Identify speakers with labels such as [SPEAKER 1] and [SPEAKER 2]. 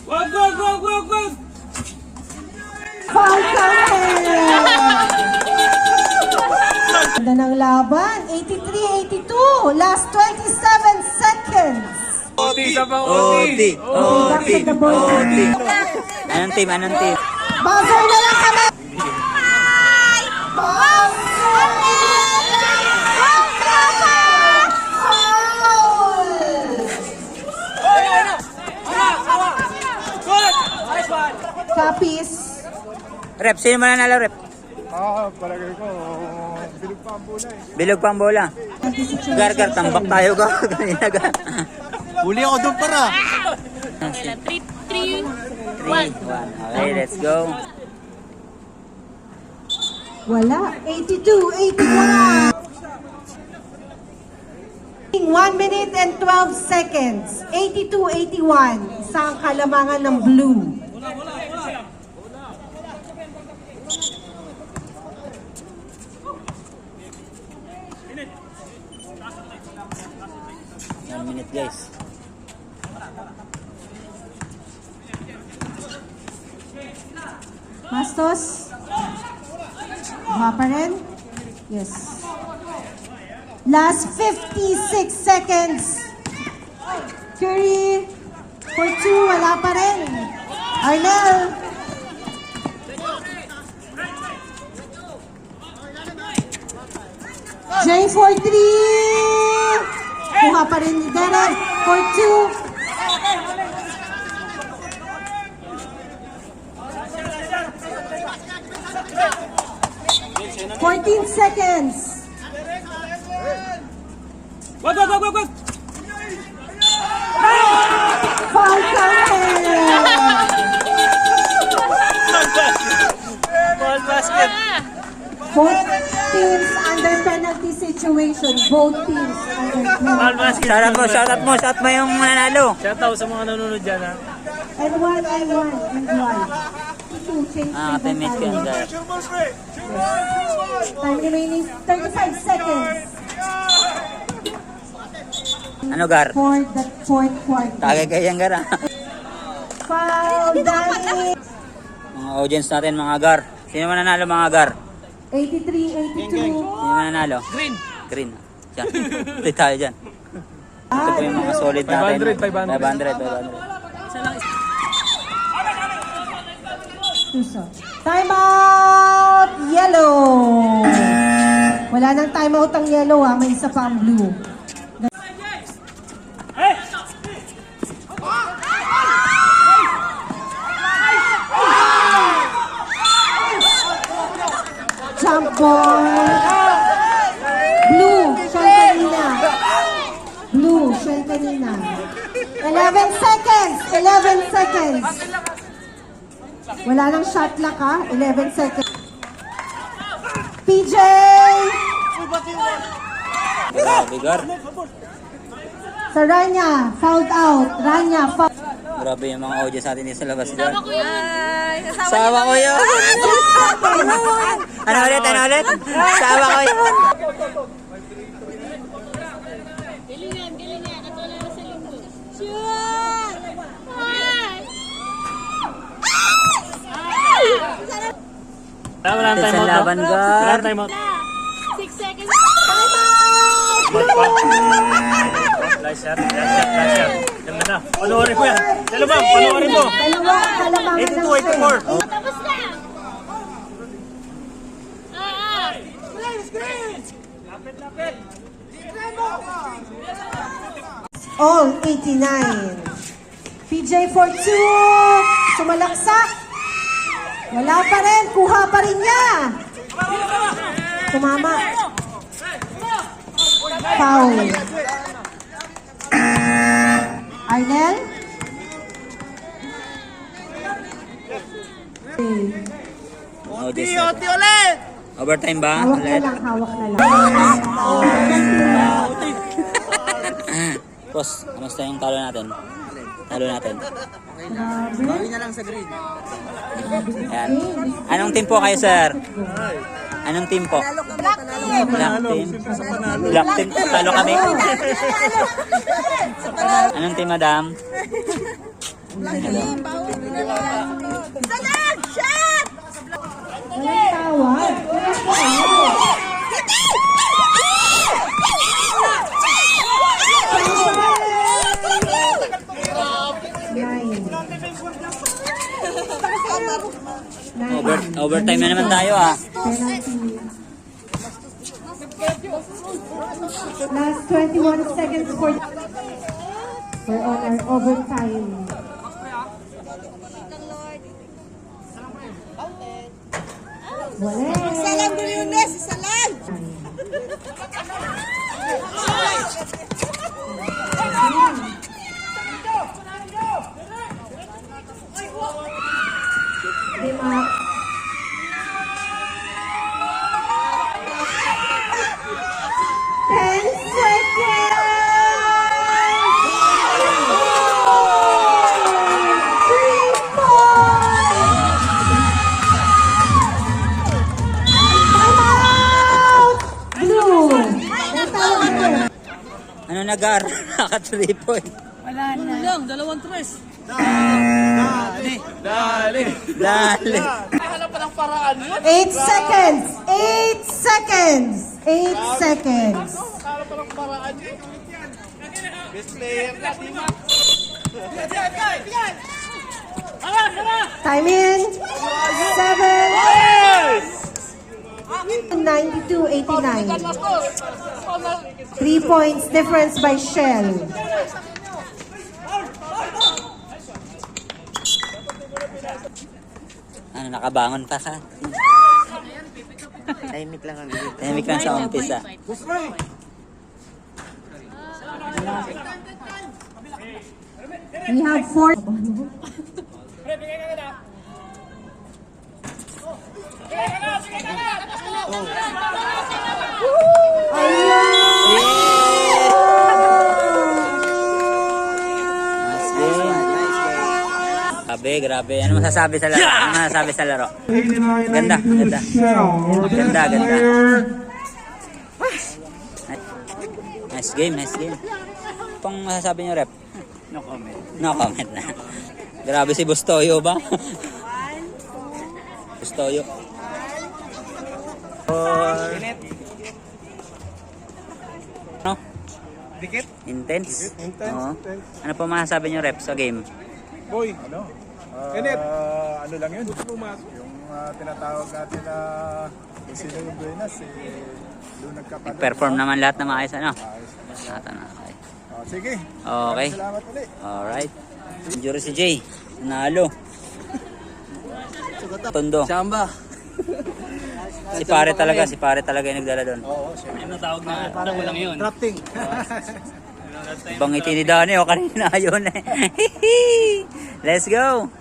[SPEAKER 1] Wag, wag, wag, wag, wag!
[SPEAKER 2] Foul counted! Ganda ng laban. 83-82. Last 27 seconds.
[SPEAKER 1] OT, isa pang
[SPEAKER 3] OT.
[SPEAKER 2] Back to the board.
[SPEAKER 3] Anong team? Anong team?
[SPEAKER 2] Buzzer na lang kami. Copies.
[SPEAKER 3] Rep, sino mananalo, Rep?
[SPEAKER 1] Palagay ko, bilog pa ang bola eh.
[SPEAKER 3] Bilog pa ang bola. Gar, tambak tayo ka. Kanina ka.
[SPEAKER 1] Huli ako doon para.
[SPEAKER 4] 3,
[SPEAKER 3] 3, 1. Okay, let's go.
[SPEAKER 2] Wala. 82-81. 1 minute and 12 seconds. 82-81. Isang kalamangan ng blue.
[SPEAKER 3] One minute, guys.
[SPEAKER 2] Bastos. Buha pa rin? Yes. Last 56 seconds. Curry. For 2, wala pa rin. Arnel. Jay for 3. Kuha pa rin ni Derek for 2. 14 seconds.
[SPEAKER 1] Wag, wag, wag, wag, wag!
[SPEAKER 2] Foul counted.
[SPEAKER 1] Ball basket!
[SPEAKER 2] Both teams under penalty situation. Both teams under penalty.
[SPEAKER 3] Shoutout mo yung mananalo.
[SPEAKER 1] Shout out sa mga nanonood dyan ha.
[SPEAKER 2] And one. Two, change
[SPEAKER 3] Payment ko yan, guys.
[SPEAKER 2] Time remaining 35 seconds
[SPEAKER 3] Ano, Gar?
[SPEAKER 2] for the fourth quarter.
[SPEAKER 3] Tagay kayo yan, Gar, ha?
[SPEAKER 2] Foul, Danny.
[SPEAKER 3] Mga audience natin, mga Gar. Sino mananalo, mga Gar?
[SPEAKER 2] 83-82.
[SPEAKER 3] Sino mananalo? Green. Green. Diyan. Ito tayo dyan. Ito po yung mga solid natin. 500.
[SPEAKER 2] Time out! Yellow! Wala nang time out ang yellow ha. May isa pa ang blue. Jump ball. Blue, shell kanina. Blue, shell kanina. 11 seconds. 11 seconds. Wala nang shot clock ha. 11 seconds. PJ!
[SPEAKER 3] Grabe, Gar.
[SPEAKER 2] Sa Rania, fouled out. Rania, fouled.
[SPEAKER 3] Grabe yung mga audience natin dito sa labas, Gar.
[SPEAKER 4] Kasama ko yun.
[SPEAKER 3] Sawa ko yun. Ano ulit? Sawa ko yun.
[SPEAKER 4] Galingan. At wala na sa linggo. Shoot!
[SPEAKER 1] Wala nang time
[SPEAKER 3] Sa
[SPEAKER 1] out.
[SPEAKER 3] laban,
[SPEAKER 1] Wala
[SPEAKER 3] Gar.
[SPEAKER 1] nang time out.
[SPEAKER 4] 6 seconds.
[SPEAKER 1] Last shot. Ganda na. Panoorin ko yan. Dalawang, panoorin mo.
[SPEAKER 2] Dalawa, kalamangan ng
[SPEAKER 1] 82-84.
[SPEAKER 4] Tapos na.
[SPEAKER 2] all 89. PJ for 2. Sumalaksak. Wala pa rin. Kuha pa rin niya. Tumama. Foul. Arnel.
[SPEAKER 3] Audience natin. Overtime ba?
[SPEAKER 2] Hawak na
[SPEAKER 3] Ulit?
[SPEAKER 2] lang, hawak na lang.
[SPEAKER 3] Boss, kamusta yung talo natin? Talo natin.
[SPEAKER 2] Grabe.
[SPEAKER 3] Ayan. Anong team po kayo, sir? Anong team po? Black team. Black team. Talo kami. Anong team, madam?
[SPEAKER 4] Salag! Shot!
[SPEAKER 2] Walang tawad.
[SPEAKER 3] Overtime na naman tayo ah.
[SPEAKER 2] Penalty. Last 21 seconds for we're on our overtime. Wala.
[SPEAKER 4] Salam Briones! Salam!
[SPEAKER 2] Lima. Ten seconds! 3 points! Time out! Blue! Ang tawag ko.
[SPEAKER 3] Ano nag-ar? Naka 3 point. Dali.
[SPEAKER 2] 8 seconds! 8 seconds! 8 seconds! Time in! 7! 92-89. 3 points difference by Shell.
[SPEAKER 3] Ano, nakabangon pa ka?
[SPEAKER 5] Tahimik lang ang
[SPEAKER 3] Tahimik lang sa umpisa.
[SPEAKER 2] We have 4.
[SPEAKER 3] Grabe. Ano masasabi sa laro? Ano masasabi sa laro? Ganda. Nice game. Pang masasabi niyo, rep? No comment na. Grabe si Bustoyo ba? Bustoyo. No?
[SPEAKER 5] Dikit?
[SPEAKER 3] Intense. Oo. Ano pa masasabi niyo, rep, sa game?
[SPEAKER 6] Boy, ano lang yun? Yung tinatawag natin na sino yung Buenas, doon nagkapala.
[SPEAKER 3] Nag-perform naman lahat na maayos, ano? Lahat na okay.
[SPEAKER 6] Sige.
[SPEAKER 3] Okay.
[SPEAKER 6] Salamat ulit.
[SPEAKER 3] Alright. Injury si Jay. Nalo. Tondo.
[SPEAKER 5] Chamba.
[SPEAKER 3] Si pare talaga yung nagdala doon.
[SPEAKER 6] Oo, siyempre.
[SPEAKER 1] Ano tawag na? Ano mo lang yun?
[SPEAKER 6] Drafting.
[SPEAKER 3] Ibang ngiti ni Dani, o kanina yun eh. Let's go!